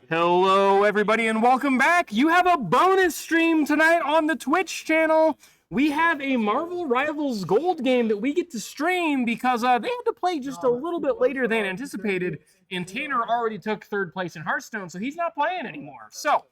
Hello, everybody, and welcome back. You have a bonus stream tonight on the Twitch channel. We have a Marvel Rivals Gold game that we get to stream because they had to play just a little bit later than anticipated, and Tanner already took third place in Hearthstone, so he's not playing anymore. So,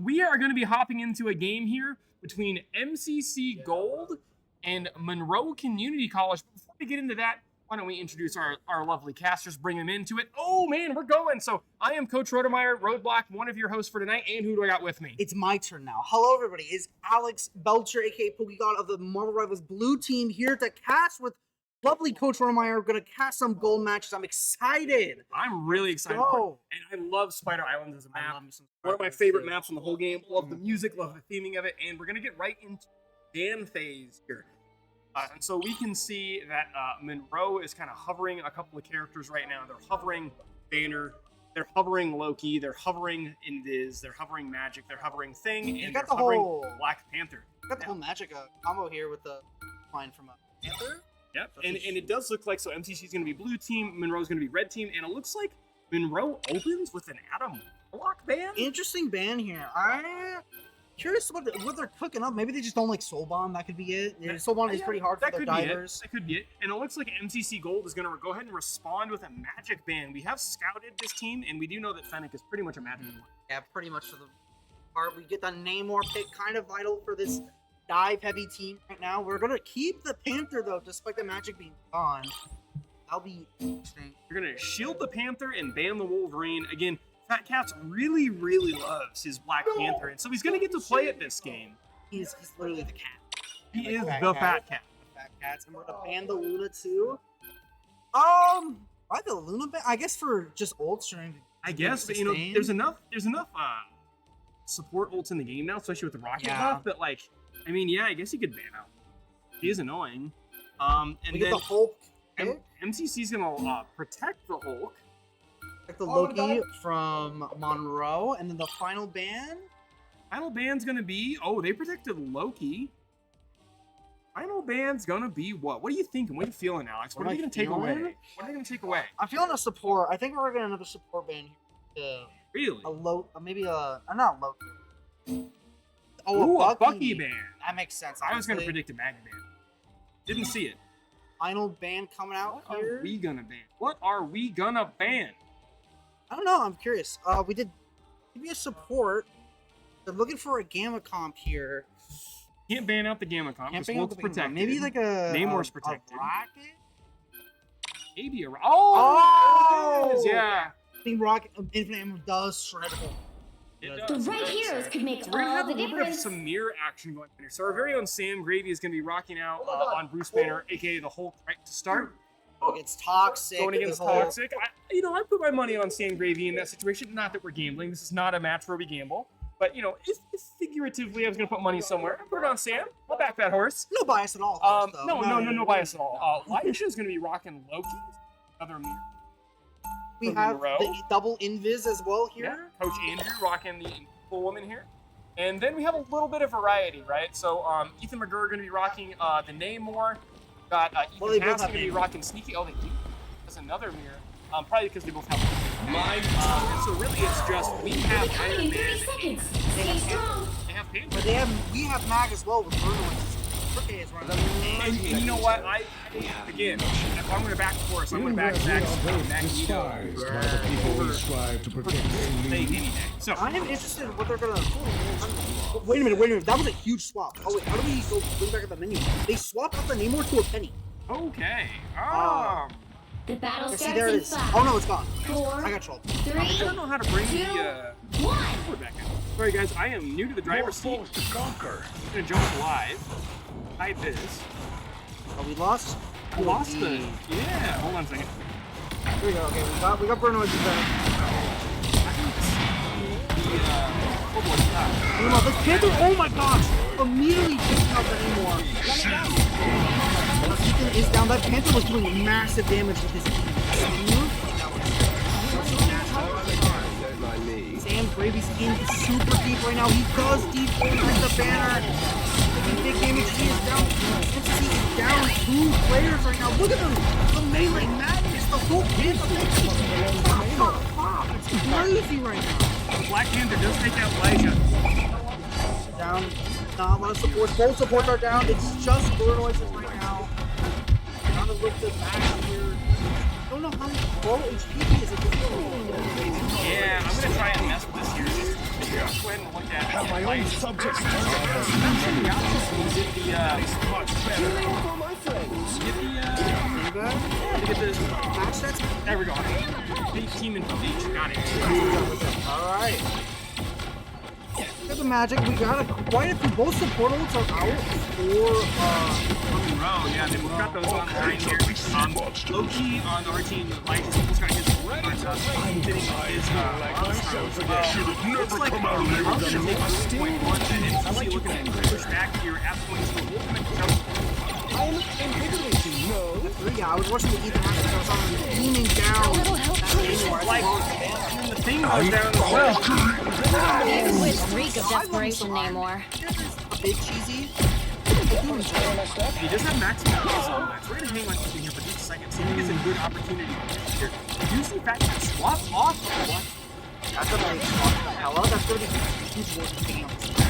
we are going to be hopping into a game here between MCC Gold and Monroe Community College. Before we get into that, why don't we introduce our lovely casters, bring them into it. Oh, man, we're going. So I am Coach Rodemeyer, Roadblock, one of your hosts for tonight. And who do I got with me? It's my turn now. Hello, everybody. It's Alex Belcher, a.k.a. Pokegod of the Marvel Rivals Blue Team, here to cast with lovely Coach Rodemeyer. We're going to cast some gold matches. I'm excited. I'm really excited for it. And I love Spider Island as a map. One of my favorite maps in the whole game. Love the music, love the theming of it. And we're going to get right into Dan phase here. And so we can see that Monroe is kind of hovering a couple of characters right now. They're hovering Banner, they're hovering Loki, they're hovering Indiz, they're hovering Magic, they're hovering Thing, and they're hovering Black Panther. Got the whole Magic combo here with the line from Panther. Yep, and it does look like, so MCC is going to be blue team, Monroe's going to be red team, and it looks like Monroe opens with an Adam Warlock ban. Interesting ban here. I'm curious what they're cooking up. Maybe they just don't like Soul Bomb. That could be it. Yeah, Soul Bomb is pretty hard for their divers. That could be it. And it looks like MCC Gold is going to go ahead and respond with a Magic ban. We have scouted this team, and we do know that Fennec is pretty much a Magic one. Yeah, pretty much for the part. We get the Namor pick, kind of vital for this dive-heavy team right now. We're going to keep the Panther, though, despite the Magic being gone. That'll be interesting. You're going to shield the Panther and ban the Wolverine. Again, Fat Cats really, really loves his Black Panther, and so he's going to get to play it this game. He's literally the cat. He is the Fat Cat. The Fat Cats, and we're going to ban the Luna, too. Why the Luna ban? I guess for just ult stream. I guess, but, you know, there's enough support ults in the game now, especially with the rocket buff, that, like, I mean, yeah, I guess you could ban out. He is annoying. And we get the Hulk. MCC's going to protect the Hulk. Like the Loki from Monroe, and then the final ban? Final ban's gonna be, they protected Loki. Final ban's gonna be what? What are you thinking? What are you feeling, Alex? What are they gonna take away? What are they gonna take away? I'm feeling a support. I think we're gonna get another support ban here. Really? Not Loki. A Bucky ban. That makes sense. I was gonna predict a Mag ban. Didn't see it. Final ban coming out here. What are we gonna ban? What are we gonna ban? I don't know. I'm curious. We did give you a support. They're looking for a Gamma comp here. Can't ban out the Gamma comp. Can't ban out the protected. Maybe like Namor's protected. A rocket? Maybe a rocket. Oh! Yeah. I think Rocket Infinite Ammo does shred it. The right heroes could make we're gonna all have the a little bit of difference. some mirror action going on here. So our very own Sam Gravy is going to be rocking out on Bruce Banner, aka the Hulk, right to start. It's Toxic. Going against Toxic. I put my money on Sam Gravy in that situation. Not that we're gambling. This is not a match where we gamble. But, if figuratively I was going to put money somewhere, I put it on Sam. I'll back that horse. No bias at all. No bias at all. Laisha is going to be rocking Loki. Another mirror. We have the double invis as well here. Yeah. Coach Andrew rocking the Invisible Woman here. And then we have a little bit of variety, right? So Ethan McGurr going to be rocking the Namor. Got Ethan Haas going to be rocking Sneaky. Oh, they do. There's another mirror. Probably because they both have and so really it's just we have Iron Man. They have Panther. But we have Mag as well with Bruno. And you know what? I again, if I'm going to back the horse, I'm going to back Magneto. So I am interested in what they're going to. Wait a minute. That was a huge swap. Oh wait, how do we go back at the menu? They swapped out the Namor to a penny. Okay. The battle starts there it in is. 5, Oh no, it's gone. 4, I got trolled. 3, I don't know how to bring 2, the 1. back in. Sorry guys, I am new to the driver's seat. I'm gonna jump live. Hide this. Oh, we lost. We lost the. Yeah. Hold on a second. Here we go. Okay, we got Bruno into the. Meanwhile, this Panther, oh my gosh, immediately picking up anymore. Ethan is down. That Panther was doing massive damage with his Sam Gravy's in super deep right now. He does deep override the banner. Taking big damage. He is down. NCC is down 2 players right now. Look at them. The melee madness. The whole Panther. It's crazy right now. Black Panther does take out Elijah. Down. Not a lot of supports. Both supports are down. It's just Burnoises right now. Trying to look the back here. I don't know how low HP is it. Yeah, I'm gonna try and mess with this here. Just go ahead and look at Have my own subjects. Get the get the Match stats. there we go. Big team in each got it. Alright. Look at the magic. We got quite a few. Both support ults are out for Enroll, yeah, then we've got those on the line here. Low-key on our team, Elijah's almost got his hitting his looks like I'm gonna take 1.1 and NCC looking to push back here at point 2. Ultimate jump. yeah, I was watching the Ethan Haskins. I was on beaming down. Like, and the thing goes down as well. With streak of desperation, Namor. A big cheesy. He does have maximum kills on that. We're gonna hang on Ethan here for just a second. See if he gets a good opportunity here. You see Fat Cat swap off or what? That's a nice swap. Hello, that's gonna be huge work picking up this man.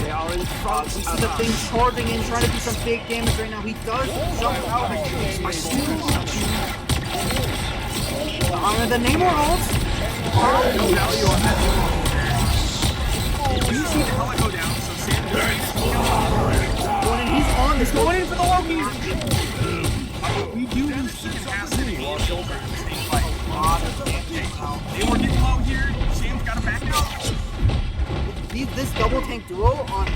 They are in front. We see the thing charging in, trying to do some big damage right now. He does jump out. The Namor holds. No value on that. You see the hella go down, so Sam He's on this. going in for the Loki's. We do lose the capacity on kill traps. They were getting low here. Sam's got to back out. This double tank duo on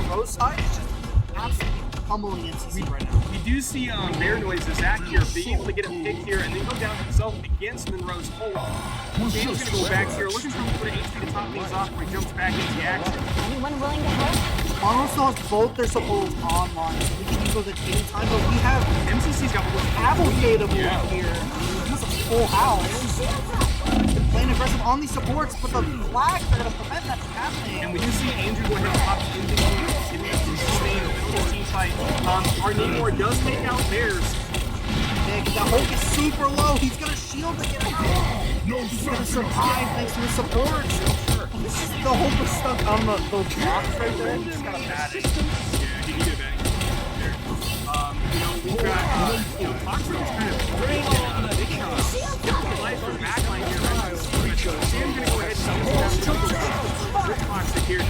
Rose side is just absolutely pummeling NCC right now. We do see Bear Noise Zach here being able to get a pick here and then go down himself against Monroe's hold. Sam's going to go back here, looking for a little bit of HP to top things off before he jumps back into the action. Anyone willing to help? Monroe still has both their supports online, so we can use those at any time, but we have MCC's got a little Cavalcade here. He's a full house. Playing aggressive on these supports, but the flags are going to prevent that from happening. And we do see Andrew go ahead and pop into the sustain the team fight. Our Namor does take out Bears. Nick, the Hulk is super low. He's going to shield to get out. He's going to survive thanks to his supports. The Hulk was stuck on those blocks right there. He's got a bad angle. Yeah, he did a bad angle there. We've got, Toxic is kind of bringing on the big shot. Life from the backline here, right? Sam's going to go ahead and Toxic here.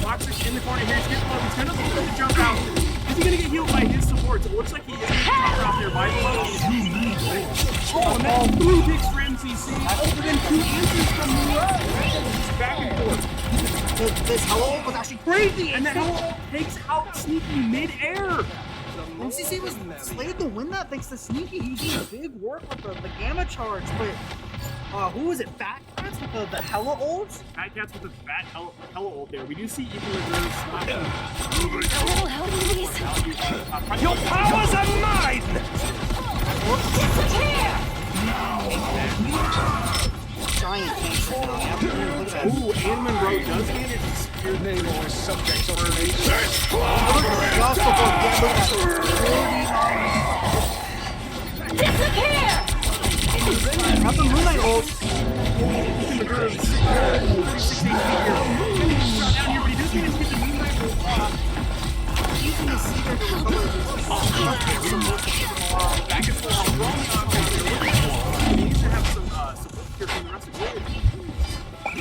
Toxic in the corner here. He's getting low. He's going to look to jump out. Is he going to get healed by his supports? It looks like he is going to jump out there by the low. Oh, and that's 2 picks for MCC. But then 2 answers from Monroe. Back and forth. This Hello was actually crazy. And that Hello takes out Sneaky mid-air. MCC was slated to win that thanks to Sneaky. He did big work with the Gamma charge, but who was it? Fat Cats with the Hella ults? Fat Cats with the fat Hella ult there. We do see Ethan Reserve slapping. A little help, please. Your powers are mine! Disappear! Giant tanks. Ooh, and Monroe does manage to secure the Subjects are Disappear! Got the Moonlight ult. Using his Seeker to recover back and forth. He needs to have some support here from the rest of the team.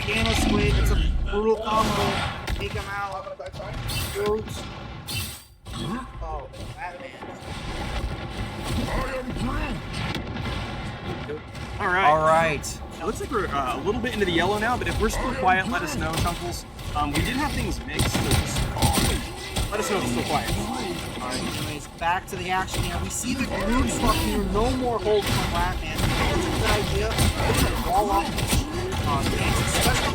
Gamma Squid, it's a brutal combo. Take him out. Roots. Oh, Batman. All right. All right. It looks like we're a little bit into the yellow now, but if we're still quiet, let us know, Chunkles. We did have things mixed, so just let us know if it's still quiet. Alright, anyways, back to the action here. We see the group swap here. No more hold from Ratman. I think that's a good idea. It's a wall off. Especially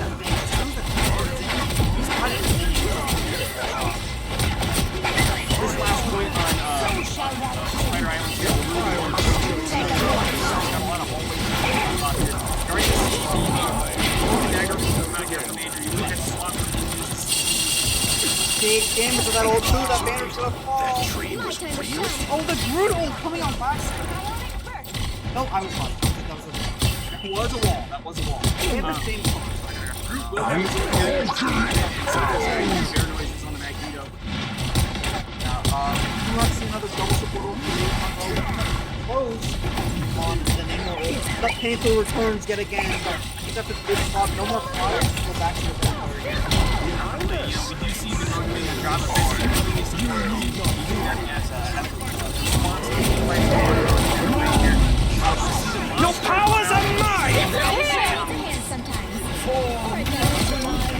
big damage with that old 2. That banner's gonna fall. My time to shine. Oh, the Groot ult coming on back. No, I was wrong. That was a wall. That was a wall. That was a wall. They have the same color. Groot will have his own bear noises on the Magneto. You want to see another double support close on the Namor ult. The painful returns yet again. He's got the good spot. No more fire. Go back to the back again. We do see the doing a job of basically Your powers are mine!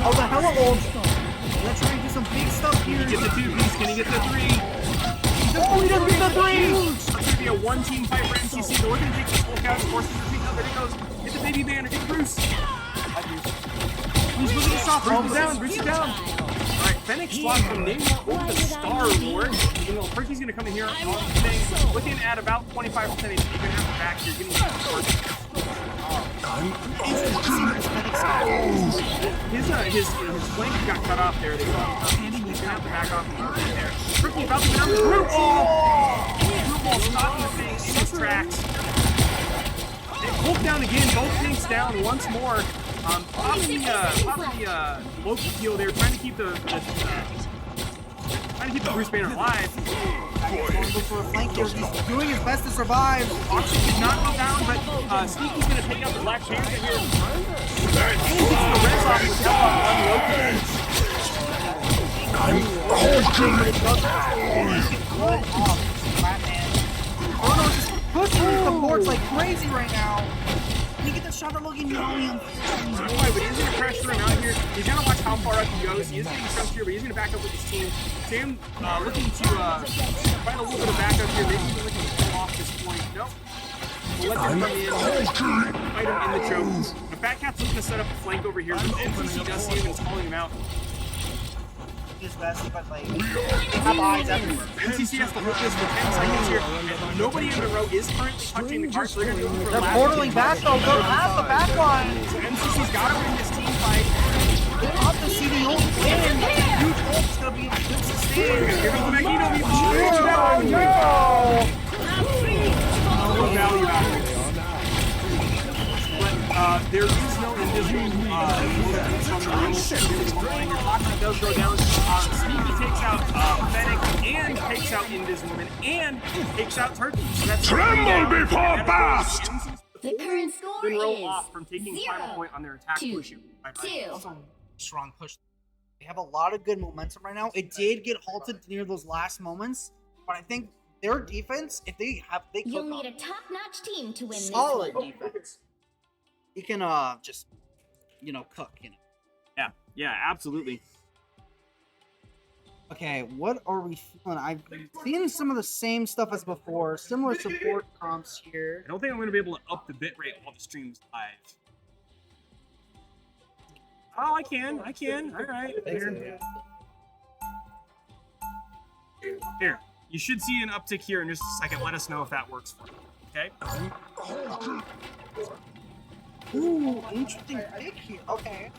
Oh, the hella ult. Let's try and do some big stuff here. Get the 2-piece. Can he get the 3? Oh, he doesn't get the 3! It's going to be a one-team fight for NCC. They're looking to take this whole couch. Forces retreat. There he goes. Get the baby banner. Get Bruce. He's looking to stop. Bruce is down. Bruce is down. Alright, Fennec swapped from Namor over to Star-Lord. You know, Perky's going to come in here on the thing. Looking at about 25% HP. You're going to have to back here. Getting his flank got cut off there. They saw him. He's going to have to back off there. Perky about to get on the group. Group ball stopping the thing in his tracks. Hulk down again. Both tanks down once more. Popping the Loki heal there, trying to keep the Bruce Banner alive. For a flank here. He's doing his best to survive. Oxy did not go down, but Sneaky's going to take out the Black Panther here. And gets the Reds off with help on Loki. Oh no, just pushing the boards like crazy right now. Can you get the shot of Logan? But he's going to pressure him out here. He's going to watch how far up he goes. He is getting stumped here, but he's going to back up with his team. Sam looking to find a little bit of backup here. Maybe even looking to pull off this point. Nope. We'll let them come in. Fight him in the choke. The Fat Cat's looking to set up a flank over here, but NCC does see him and is calling him out. His best, but like, they have eyes everywhere. NCC has to hold this for 10 seconds here. And nobody in the row is currently touching the cart, so they're going to do it for They're last portaling back though. They're at the back line. So NCC's got to win this team fight. They have to see the ult win. Huge ult's going to be a good sustain. Here comes the Magneto. He shoots down. No value out of it. But there is no invisible Toxin does go down. Sneaky takes out Fennec and takes out Invisible and takes out Turkey. So that's Tremble before Bast! The current score Enroll is off from taking final point on their attack push. Also, strong push. They have a lot of good momentum right now. It did get halted near those last moments, but I think their defense, if they You'll need a top-notch team to win solid this one. defense. You can just cook, Yeah, absolutely. Okay, what are we feeling? I've seen some of the same stuff as before. Similar support comps here. I don't think I'm going to be able to up the bitrate while the stream's live. Oh, I can. All right. Here. You should see an uptick here in just a second. Let us know if that works for you. Okay? Ooh, interesting pick here. Okay.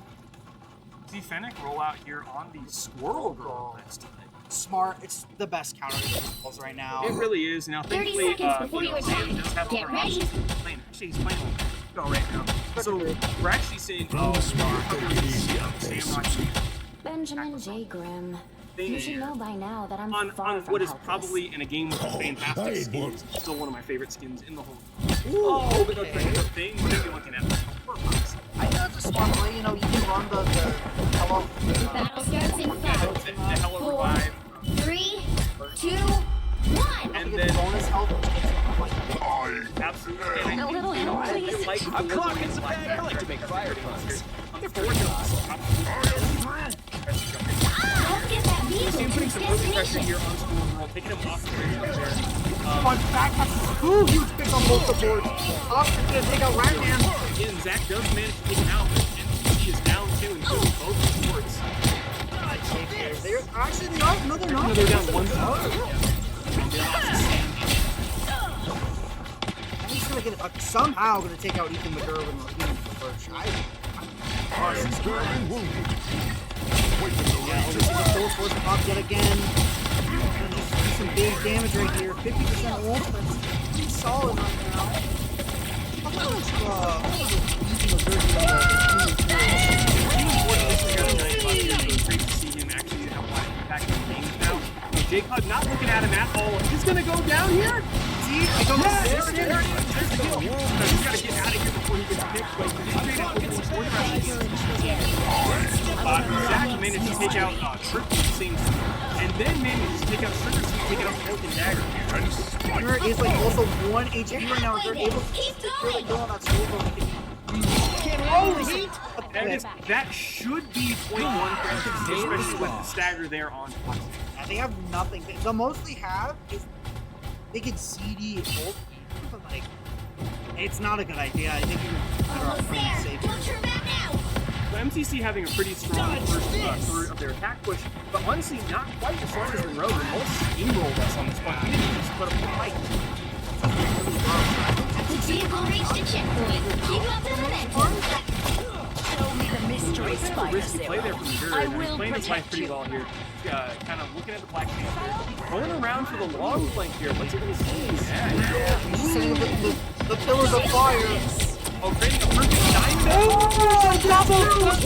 See Fennec roll out here on the Squirrel Girl next time. Smart. It's the best counter balls right now. It really is. Now, 30 thankfully, seconds before you Sam attack. does have Get other ready. options. Actually, he's playing go right now. So, we're actually saying, Benjamin J. Grimm. You should know by now that I'm on far from what is helpless. probably, in a game with a fantastic skin, still one of my favorite skins in the whole Oh, but okay. Thing, what are you looking at? I know it's a smart play. You can run the hello. Battle starts in 5, The Hello Revive. 3, 2, 1. And Get then, the bonus health. absolutely. A little help, please. I'm clocking some bag. I like to make fire puns. Let's Let's get that vehicle Sam to putting its some early pressure destination. here on School World, taking him off the bridge right there. Fun back has two huge picks on both the boards. Oscar's gonna take out Ragman. Again, Zach does manage to take him out, but NCC is down too and killing both the boards. They're actually they are. No, they're not. No, they're down one. And he's gonna get somehow gonna take out Ethan McGurr with the first shot. Yeah, oversees the full force pop yet again. Gonna just do some big damage right here. 50% ult, that's pretty solid right now. How much using the version of the Great to see him actually have a lot of impact on games now. J-Cud not looking at him at all. He's gonna go down here. See, I don't know. There it is. There's the kill. He's gotta get out of here before he gets picked. But he's straight up looking for the Zach managed to take out Trick at the same time. And then managed to take out Sugar so he can take out Cloak and Dagger. Sugar is like also 1 HP right now. They're able to secure the kill on that solo. That should be point 1 for MTC, especially with the stagger there on top. They have nothing. The most they have is they can CD ult, but like, it's not a good idea. I think you're better off playing safe. So MTC having a pretty strong first third of their attack push, but honestly not quite as strong as Enroll. Enroll steamrolled us on this one. He didn't just put up a fight. Vehicle reached the checkpoint. Keep up the momentum. Show me the mystery spider. Risky play there from Zero. He's playing his life pretty well here. Kind of looking at the Black Panther. Going around for the long flank here. What's he going to see? Yeah. He's setting up the pillars of fire. Oh, creating a perfect diamond.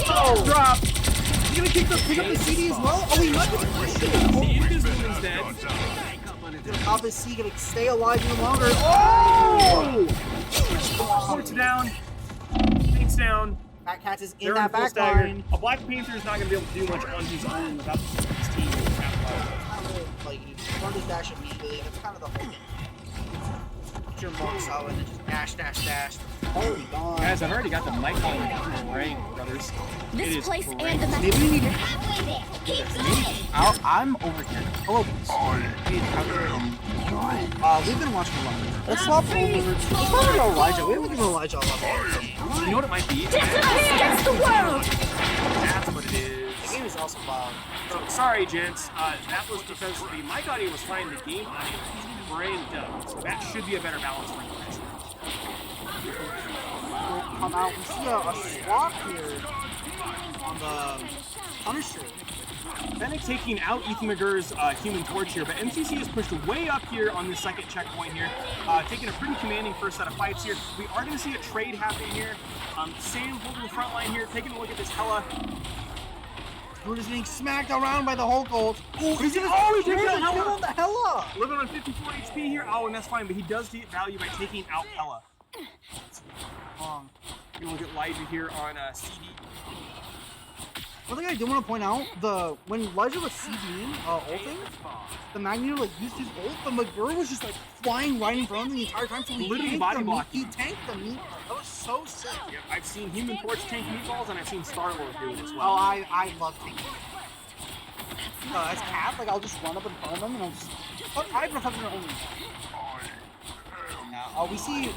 Oh, drop. He's going to pick up the CD as well? Oh, he might be pushing. The Invisible is dead. Top his C, going to stay alive even longer. Oh! Port's down. Pink's down. Fat Cats is in They're that full back stagger. line. A Black Panther is not going to be able to do much on his own without his team. Like, you run this dash immediately. That's kind of the whole thing. Get your marks out and then just dash. Holy God. Guys, I've already got the mic on right, brothers. This place and the Maybe we need to... I'm over here. Hello, please. We've been watching a lot. Let's swap over. Let's swap over Elijah. We haven't given Elijah a lot. You know what it might be? against the world. That's what it is. The game is also wild. So, sorry, gents. That was because the mic audio was fine. The game audio was brained up. So that should be a better balance for you guys. Come out. We see a swap here on the Punisher. Fennec taking out Ethan McGurr's Human Torch here, but MCC is pushed way up here on the second checkpoint here, taking a pretty commanding first set of fights here. We are going to see a trade happen here. Sam holding the front line here, taking a look at this Hella. We're just getting smacked around by the Hulk ult. Oh, he's gonna taking out kill Hella. the Hella. Living on 54 HP here. Oh, and that's fine, but he does get value by taking out Hella. You look at Elijah here on CD. One thing I do want to point out, when Elijah was CDing, ulting, the Magneto like used his ult, but McGurr was just like flying right in front of him the entire time, so he Literally tanked body the blocking. He tanked the meatball. That was so sick. Yep, I've seen Human Torch tank meatballs, and I've seen Star-Lord do it as Oh, well. I love tanking. As Cat, like I'll just run up in front of him and I'll just. I prefer their only. Now, we see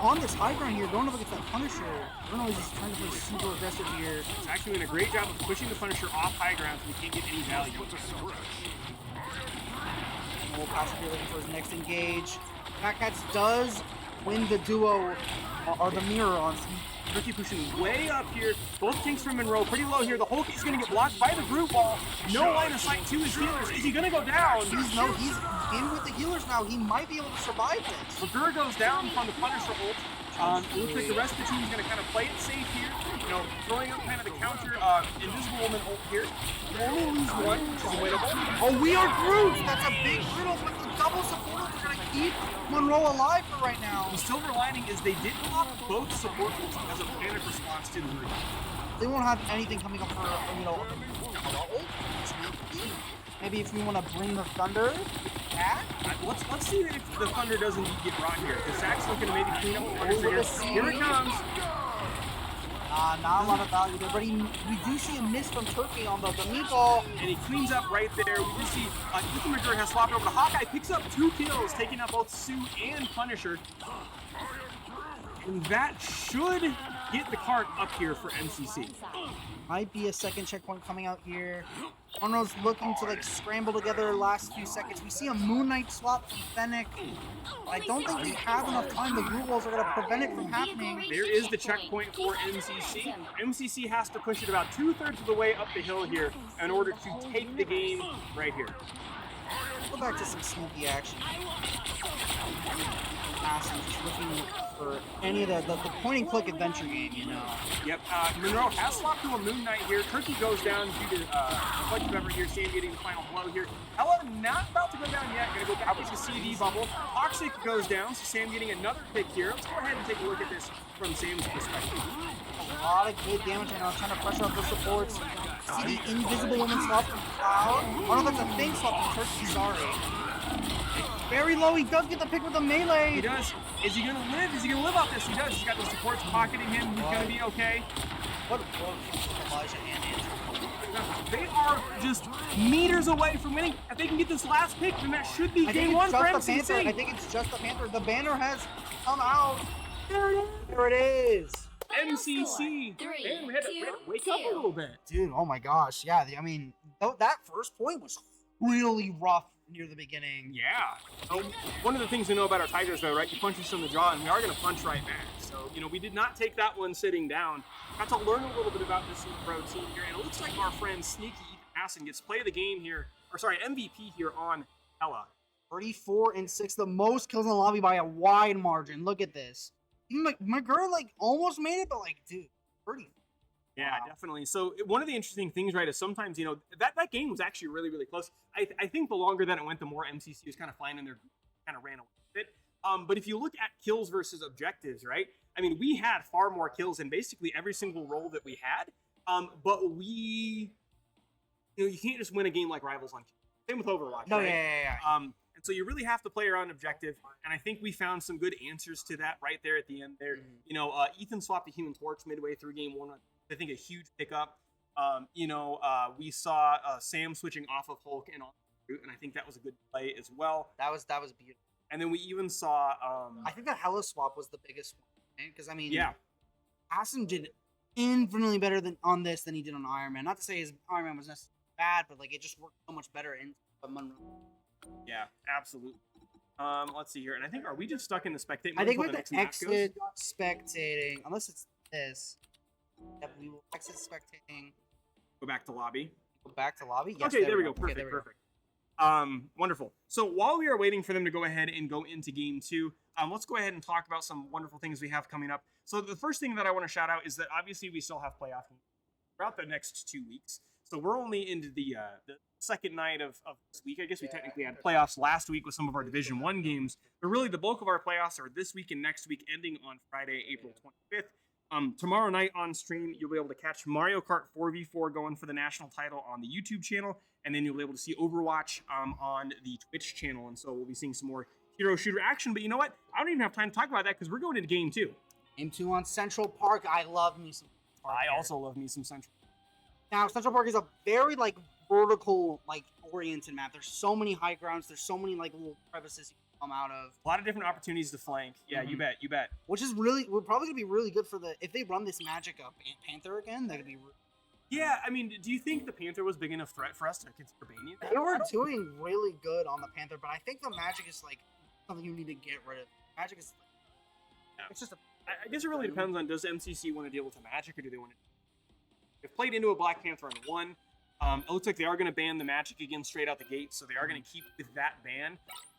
on this high ground here, going up against that Punisher. Bruno is just trying to play super aggressive here. It's actually doing a great job of pushing the Punisher off high ground so we can't get any value. We'll possibly looking for his next engage. Fat Cats does win the duo or the mirror on some. Ricky pushing way up here. Both tanks from Enroll pretty low here. The Hulk is going to get blocked by the group wall. No line of sight to his healers. Is he going to go down? He's in with the healers now. He might be able to survive this. McGurr goes down from the Punisher ult. It looks like the rest of the team is going to kind of play it safe here. You know, throwing up kind of the counter Invisible Woman ult here. We only lose one, which is winnable. Oh, we are Grooves! That's a big riddle with the double support. They're going to keep Monroe alive for right now. The silver lining is they did block both support ults because of panic response to the group. They won't have anything coming up for, maybe if we want to bring the Thunder back. Let's see if the Thunder does indeed get brought here. Because Zach's looking to maybe clean up the Thunder. Here it comes. Not a lot of value there, but we do see a miss from Turkey on the meatball. And he cleans up right there. We do see Ethan McGurr has swapped over to Hawkeye, picks up 2 kills, taking out both Sue and Punisher. And that should get the cart up here for MCC. Might be a second checkpoint coming out here. Arnold's looking to like scramble together the last few seconds. We see a Moon Knight swap from Fennec. I don't think we have enough time. The group walls are going to prevent it from happening. There is the checkpoint for MCC. MCC has to push it about 2/3 of the way up the hill here in order to take the game right here. Go back to some sneaky action. Awesome, just looking for any of the point and click adventure game, you know. Yep, Monroe has swapped to a Moon Knight here. Turkey goes down due to reflective effort here. Sam getting the final blow here. Ella not about to go down yet. Gonna go back with the CD bubble. Toxic goes down, so Sam getting another pick here. Let's go ahead and take a look at this from Sam's perspective. A lot of good damage right now, trying to pressure out the supports. See the invisible woman swap from Cloud. Oh no, that's a thing swap from Turkey, sorry. Very low, he does get the pick with the melee. He does. Is he gonna live? Is he gonna live off this? He does. He's got the supports pocketing him. He's gonna be okay. What a blow from Elijah and Andrew. They are just meters away from winning. If they can get this last pick, then that should be game one for MCC. I think it's just the Panther. The banner has come out. There it is. MCC. Man, we had to wake up a little bit. Dude, oh my gosh. Yeah, I mean, that first point was really rough near the beginning. Yeah. One of the things we know about our Tigers, though, right? You punch us in the jaw, and we are going to punch right back. So, you know, we did not take that one sitting down. Got to learn a little bit about this pro team here, and it looks like our friend Sneaky Asson gets play of the game here, or sorry, MVP here on Ella. 34-6, the most kills in the lobby by a wide margin. Look at this. Even my girl, like, almost made it, but, like, dude, 30. Yeah, wow. Definitely. So one of the interesting things, right, is sometimes, you know, that game was actually really, really close. I think the longer that it went, the more MCC was kind of flying in there, kind of ran away with it. But if you look at kills versus objectives, right, I mean, we had far more kills in basically every single role that we had. But we, you know, you can't just win a game like Rivals on kills. Same with Overwatch, No, right? yeah. And so you really have to play around objective, and I think we found some good answers to that right there at the end there. Mm-hmm. You know, Ethan swapped a Human Torch midway through game one. I think a huge pickup. You know, we saw Sam switching off of Hulk and on Root, and I think that was a good play as well. That was beautiful. And then we even saw. I think that Hella swap was the biggest one, because I mean, Yeah. Aston did infinitely better on this than he did on Iron Man. Not to say his Iron Man was necessarily bad, but like it just worked so much better in Monroe. Yeah, absolutely. Let's see here, and I think are we just stuck in the spectate? I think mode with until the next match goes? exit spectating, unless it's this. Yep, we will exit spectating. Go back to lobby. Go back to lobby. Yes, Okay, there we go. Okay, Perfect, there we go. perfect. Wonderful. So while we are waiting for them to go ahead and go into game two, let's go ahead and talk about some wonderful things we have coming up. So the first thing that I want to shout out is that obviously we still have playoff games throughout the next 2 weeks. So we're only into the second night of this week. I guess we technically had playoffs last week with some of our Division 1 games, but really the bulk of our playoffs are this week and next week, ending on Friday, April 25th. Tomorrow night on stream, you'll be able to catch Mario Kart 4v4 going for the national title on the YouTube channel, and then you'll be able to see Overwatch on the Twitch channel, and so we'll be seeing some more hero shooter action. But you know what? I don't even have time to talk about that because we're going into game two. Game 2 on Central Park. I love me some Park I here. also love me some Central. Now, Central Park is a very, like, vertical, like, oriented map. There's so many high grounds. There's so many, like, little crevices you can come out of. A lot of different opportunities to flank. Yeah, you bet, you bet. Which is really, we're probably going to be really good for if they run this magic up Panther again, that could be Yeah, I mean, do you think the Panther was a big enough threat for us to consider banning it? They were doing really good on the Panther, but I think the magic is, like, something you need to get rid of. Magic is, Yeah. it's just a... I guess it really depends on, does MCC want to deal with the magic, or do they want to... They've played into a Black Panther and won. It looks like they are going to ban the magic again straight out the gate, so they are going to keep with that ban.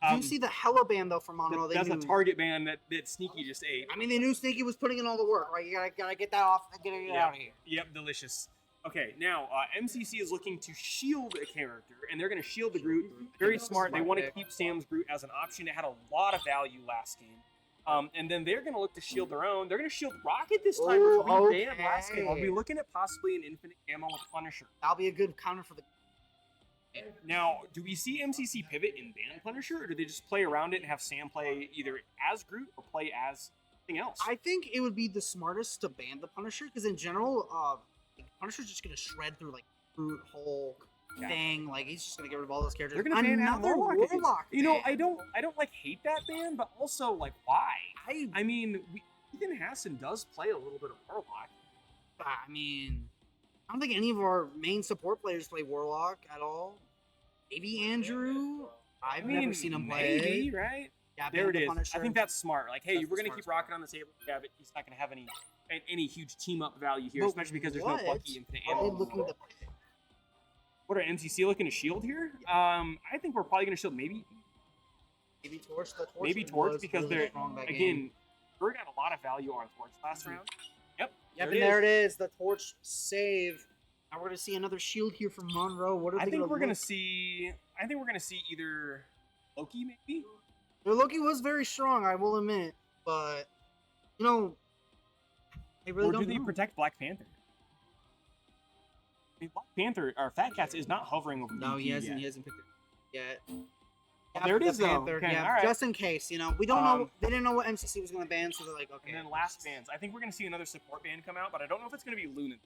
Do you see the Hella ban, though, from Monroe? That's a target ban that Sneaky just ate. I mean, they knew Sneaky was putting in all the work, right? You gotta get that off and get it out of here. Yep, delicious. Okay, now, MCC is looking to shield a character, and they're going to shield the Groot. Very smart. They want to keep Sam's Groot as an option. It had a lot of value last game. And then they're going to look to shield their own. They're going to shield Rocket this time, which we banned last game. I'll be looking at possibly an infinite ammo with Punisher. That'll be a good counter for the... Now, do we see MCC pivot and ban Punisher, or do they just play around it and have Sam play either as Groot or play as something else? I think it would be the smartest to ban the Punisher, because in general, like, Punisher's just going to shred through, like, Groot, Hulk, Thing. Like, he's just going to get rid of all those characters. They're going to ban another Warlock. You know, I don't like hate that ban, but also, like, why? I mean, Ethan Hassan does play a little bit of Warlock. I mean, I don't think any of our main support players play Warlock at all. Maybe Andrew. I've never seen him play. Maybe, right? Yeah, There it Band the is. Punisher. I think that's smart. Like, hey, That's we're the gonna smart keep rocking on the table. Yeah, but he's not gonna have any huge team up value here, But especially because there's no what Bucky Infinite are they Ammo. looking to pick? What are NCC looking to shield here? I think we're probably gonna shield maybe Maybe Torch. Torch was because really they're strong that game. again we're got a lot of value on Torch last round. Yep. Yep, and there it is. The Torch save. Now we're gonna see another shield here from Monroe. What are I they think gonna we're gonna look? see. I think we're gonna see either Loki maybe. Their Loki was very strong, I will admit, but you know, they really Or don't do they know. protect Black Panther? I mean, Black Panther or Fat Cats is not hovering over. No, he DP hasn't. yet. He hasn't picked it yet. Oh, there it the is, though. Panther, Okay, yeah, all right. just in case, you know, we don't know. Um, They didn't know what MCC was gonna ban, so they're like, okay. And then last bans. I think we're gonna see another support band come out, but I don't know if it's gonna be Lunan.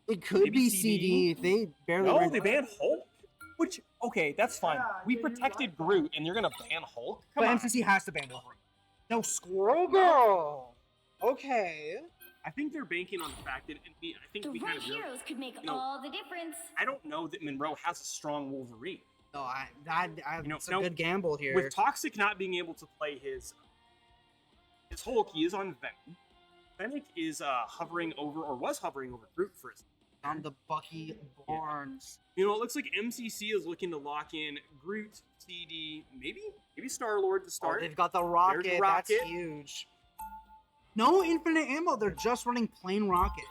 It could maybe be CD. CD. They barely. No, ran- they banned Hulk. Which okay, that's fine. We protected Groot, and you're gonna ban Hulk. Come But on. MCC has to ban Wolverine. No, Squirrel Girl. Okay. I think they're banking on the fact that I think The we right kind of. heroes could make know, all the difference. I don't know that Monroe has a strong Wolverine. No, it's a no, good gamble here. With Toxic not being able to play his Hulk, he is on Venom. Fennec is hovering over, or was hovering over Groot for a second. On the Bucky Barnes. You know, it looks like MCC is looking to lock in Groot, CD, maybe Star-Lord to Oh, start. they've got the rocket. There's the That's rocket. huge. No infinite ammo. They're just running plain rocket.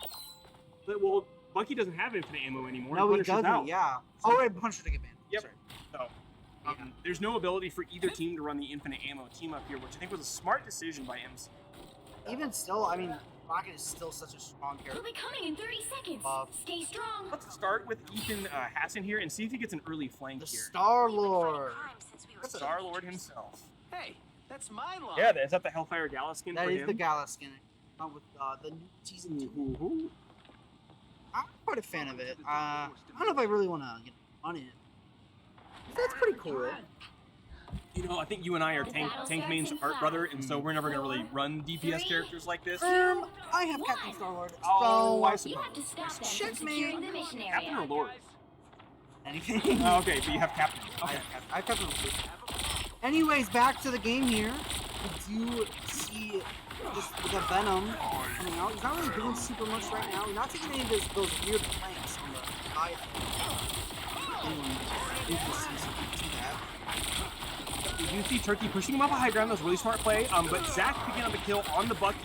But, well, Bucky doesn't have infinite ammo anymore. No, he Punisher's doesn't. out. Yeah. Oh, right, Punisher to get banned. Yep. Sorry. So, there's no ability for either team to run the infinite ammo team up here, which I think was a smart decision by MC. Even still, I mean, Rocket is still such a strong We'll character. be coming in 30 seconds. Stay strong. Let's start with Ethan Hassan here and see if he gets an early flank The here. Star-Lord. Star-Lord himself. Hey, that's my line. Yeah, is that the Hellfire Gala skin That for is him? the Gala skin. With the new season 2. Ooh. I'm quite a fan of it. I don't know if I really want to run it. That's pretty cool. You know, I think you and I are tank mains art brother, and so we're never gonna really run DPS characters like this. I have Captain Star-Lord. Oh, I So, You have to stop them from Checkmate. securing the mission area. Captain or Lord? anything. Oh, okay, but you have Captain. Okay. I have Captain Star-Lord. Anyways, back to the game here. We do see the Venom coming out. He's not really doing super much right now. He's not taking any of those weird flanks on the side. We do see Turkey pushing him up a high ground. That was a really smart play. But Zach picking up a kill on the Bucky.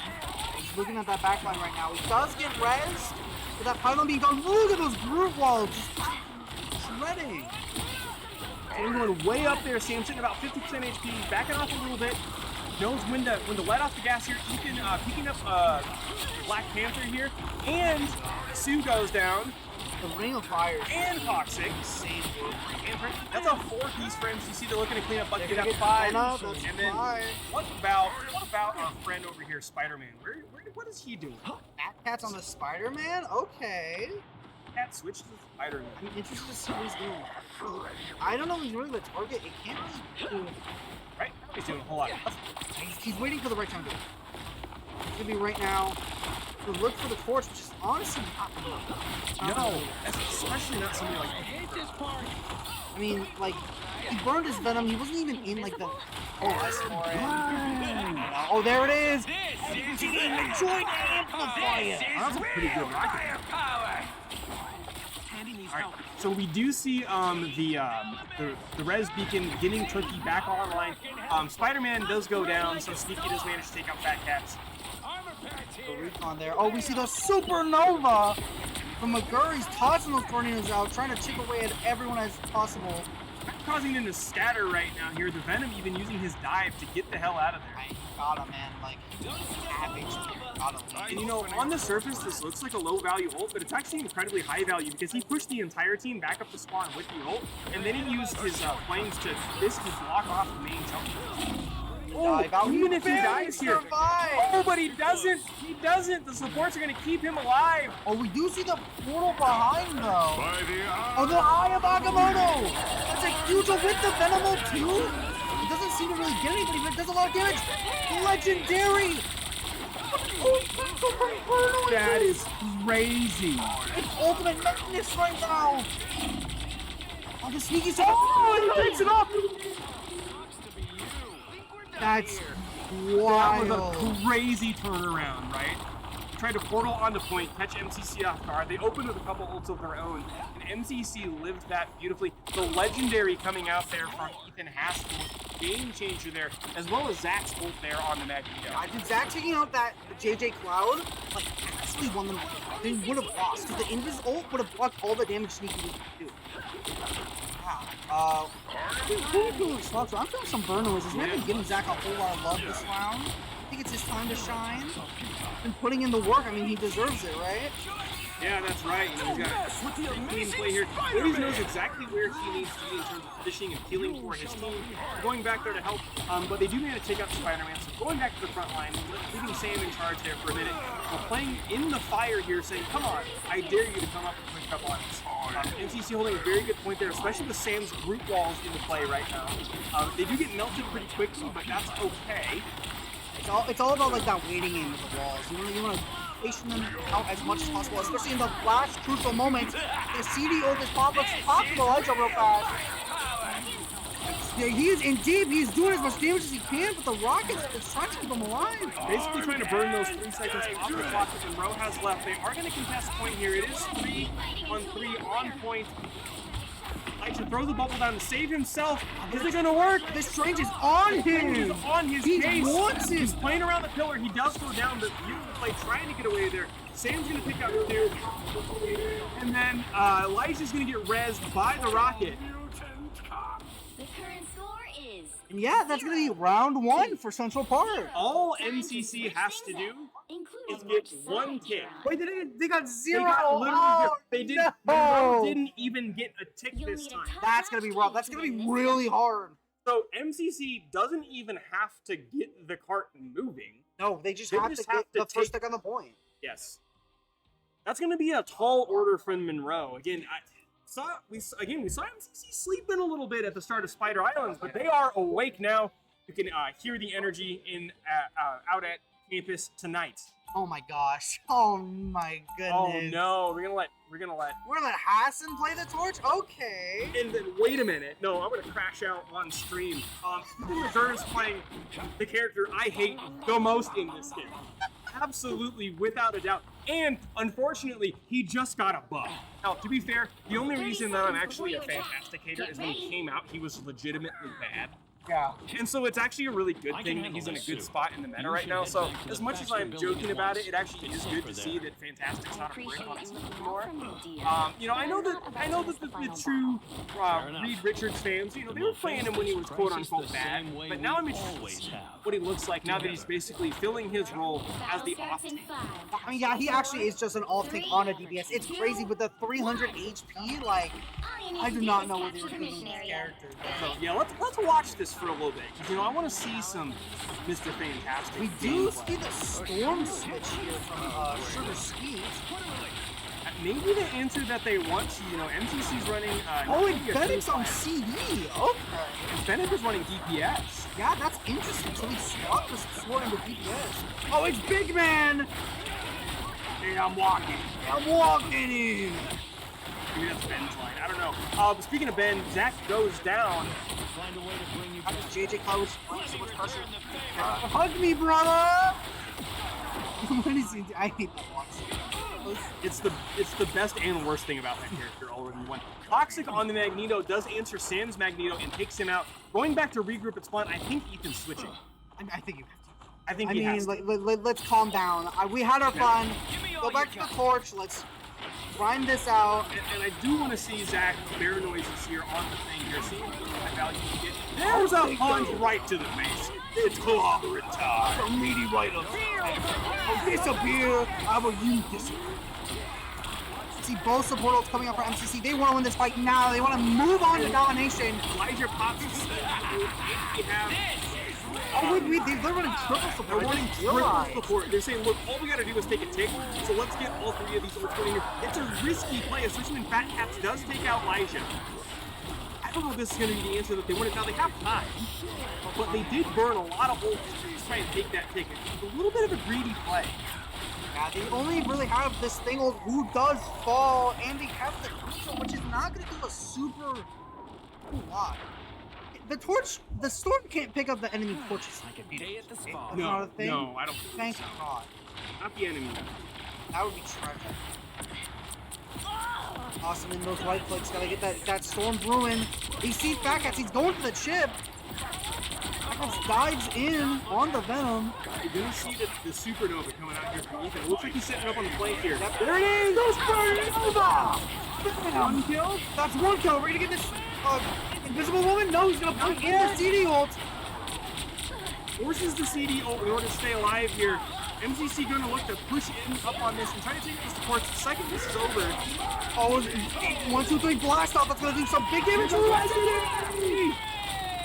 He's looking at that backline right now. He does get rezzed, but that pylon being gone. Look at those Groot walls just shredding. So we're going way up there. Samson about 50% HP, backing off a little bit. Knows when to let off the gas here. Ethan picking up Black Panther here, and Sue goes down, The Ring of Fire. and Toxic. Insane work. And that's a 4-piece, friends. You see they're looking to clean up Bucky. They're That's gonna get 5. Venom, that's And then 5. what about our friend over here, Spider-Man? What is he doing? Fat Cat's on the Spider-Man? Okay. Cat switched to Spider-Man. I'm interested to see what he's doing. I don't know if he's really the target. It can't really do. Right? He's doing a whole lot. He's waiting for the right time to do it. It's gonna be right now. To look for the torch, which is honestly not No, that's especially not somebody like I mean, like, he burned his Venom. He wasn't even in, like, the... Oh, I saw it. Oh, there it is. Joint amplifier. That's a pretty good rocket. Alright, so we do see the res beacon getting Turkey back online. Spider-Man does go down, so Sneaky does manage to take out Fat Cats. The recon there. Oh, we see the supernova from McGurr. He's tossing those tornadoes out, trying to chip away at everyone as possible. Causing him to scatter right now here. The Venom even using his dive to get the hell out of there. I got him, man. Like, half HP. Got him. And you know, on the surface, this looks like a low value ult, but it's actually incredibly high value because he pushed the entire team back up the spawn with the ult, and then he used his flames to basically block off the main jump. Oh, Dive out. even if he barely dies here. survived. Oh, but he doesn't. He doesn't. The supports are going to keep him alive. Oh, we do see the portal behind, though. Oh, the Eye of Agamotto. That's a huge ult with the Venom too. It doesn't seem to really get anybody, but it does a lot of damage. Legendary. That is crazy. It's ultimate madness right now. Oh, the sneaky shot. Oh, he picks it up. That's That wild. was a crazy turnaround, right? Tried to portal on the point, catch MCC off guard. They opened with a couple ults of their own, and MCC lived that beautifully. The legendary coming out there from Ethan Haskell, game changer there, as well as Zach's ult there on the Magneto. Did Zach taking out that JJ Cloud like actually won them? They would have lost because the Invis ult would have blocked all the damage Sneaky would do. Wow. So I'm feeling some burn noises. We haven't given Zach a whole lot of love this round. I think it's his time to shine. And putting in the work, I mean, he deserves it, right? Yeah, that's right. You know, he's got a clean play here. Always knows exactly where he needs to be in terms of positioning and healing for his team. Going back there to help, but they do need to take out Spider-Man. So going back to the front line, leaving Sam in charge there for a minute. Playing in the fire here, saying, come on, I dare you to come up and push up on us. NCC holding a very good point there, especially with Sam's group walls into play right now. They do get melted pretty quickly, but that's okay. It's all about like that waiting in with the walls. You want to station them out as much as possible, especially in the last crucial moments. The CD ult is possible real fast. Yeah, he is indeed. He's doing as much damage as he can, but the Rockets is trying to keep him alive. Basically trying to burn those 3 seconds off the clock that Monroe has left. They are going to contest point here. It is 3-on-3 on point. Elijah throws the bubble down to save himself. Is it going to work? This Strange is on him. He's on his He case. wants it. He's playing around the pillar. He does go down, but beautiful play trying to get away there. Sam's going to pick out 2. And then Elijah's going to get rezzed by the Rocket. The current score is. And yeah, that's going to be round 1 for Central Park. All MCC has to do is get 1 tick. Wait, they got 0. They got literally Oh, they did. no. Monroe didn't even get a tick You'll this need a time. tough That's going to be rough. That's going to be really hard. So MCC doesn't even have to get the cart moving. No, they just They have just to have get to the first take- stick on the point. Yes. That's going to be a tall order from Monroe. Again, we saw MCC sleeping a little bit at the start of Spider Islands, but they are awake now. You can hear the energy in out at campus tonight. Oh my gosh. Oh my goodness. Oh no, we're gonna let We're gonna let Hassan play the torch? Okay. And then wait a minute. No, I'm gonna crash out on stream. Reserve is playing the character I hate the most in this game. Absolutely, without a doubt. And unfortunately, he just got a buff. Now, to be fair, the only reason that I'm actually a Fantasticator is when he came out, he was legitimately bad. Yeah. And so it's actually a really good thing that he's in a good spot in the meta right now. So as much as I'm joking about it, it actually is good to see that Fantastic's not a brick on his team anymore. You know, I know that the true Reed Richards fans, you know, they were playing him when he was quote unquote bad. But now I'm interested to see what he looks like now that he's basically filling his role as the off tank. I mean, yeah, he actually is just an off tank on a DBS. It's crazy with the 300 HP. Like, I do not know what they were doing with these characters. So yeah, let's watch this for a little bit. 'Cause, you know, I want to see some Mr. Fantastic. We do see the storm switch here from Sugar Sweet. Maybe the answer that they want to, you know, MCC's running. Oh, and Fennec's on CD. Okay. And Fennec is running DPS. Yeah, that's interesting. So he swapped this sword into DPS. Oh, it's Big Man! Hey, I'm walking. I'm walking in. Maybe that's Ben's line. I don't know. But speaking of Ben, Zach goes down. How does JJ Cloud so much pressure? Hug me, brother! What is he? I hate that one. It's the best and worst thing about that character all in one. Toxic on the Magneto does answer Sam's Magneto and takes him out. Going back to regroup at spawn, I think Ethan's switching. I think you have to. I think I he mean, has to. let's calm down. We had our fun. Go back to the torch. Let's grind this out. And I do want to see Zach bear noises here on the thing here. See what value you get. There's a punch right to the face. It's clobbering time. A meaty right up. Disappear. How about you disappear? See both support ults coming up for MCC. They want to win this fight now. They want to move on to domination. Elijah pops his Oh, wait, they're running triple support. They're running triple support. They're saying, look, all we gotta do is take a tick, so let's get all 3 of these ults running here. It's a risky play, especially when Fat Cats does take out Elijah. I don't know if this is gonna be the answer that they wanted. Now, they have time, but they did burn a lot of ults to try and take that tick. It's a little bit of a greedy play. Yeah, they only really have this thing who does fall, and they have the neutral, which is not going to do a super lot. The storm can't pick up the enemy torches like it Day at the spa. That's not a thing. No, I don't Thank think so. God. Not the enemy. That would be tragic. Awesome, in those right clicks, gotta get that storm brewing. He sees Fat Cats, he's going for the chip. Fat Cats dives in on the Venom. You're gonna see the supernova coming out here from Ethan. It looks like he's setting up on the flank here. There it is! Goes supernova! One kill? That's one kill. We're gonna get this invisible woman. No, he's gonna put in the CD ult. Forces the CD ult in order to stay alive here. MCC gonna look to push in up on this and try to take the supports. The second this is over. Oh, 1, 2, 3 blast off. That's gonna do some big damage.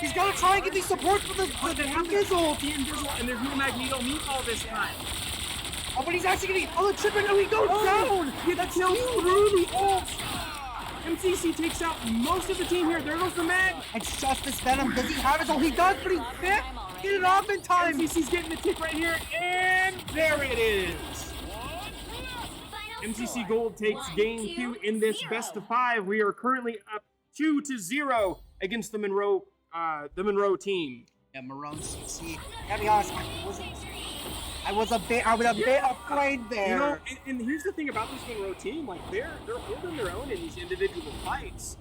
He's gotta try and get these supports for the Invizzle. The Invizzle, and there's no Magneto meatball this time. Oh, but he's actually getting on the chip and now he goes down. Yeah, that kills through the ult. MCC takes out most of the team here. There goes the Mag. It's just this Venom. Does he have it? Oh, he does, but he can't get it off in time. MCC's getting the tick right here, and there it is. MCC Gold takes game 2 in this best of 5. We are currently up 2-0 against the Monroe team. Yeah, Marone CC. Gotta be honest, I was a bit afraid there. You know, and here's the thing about this Monroe team, like they're holding their own in these individual fights.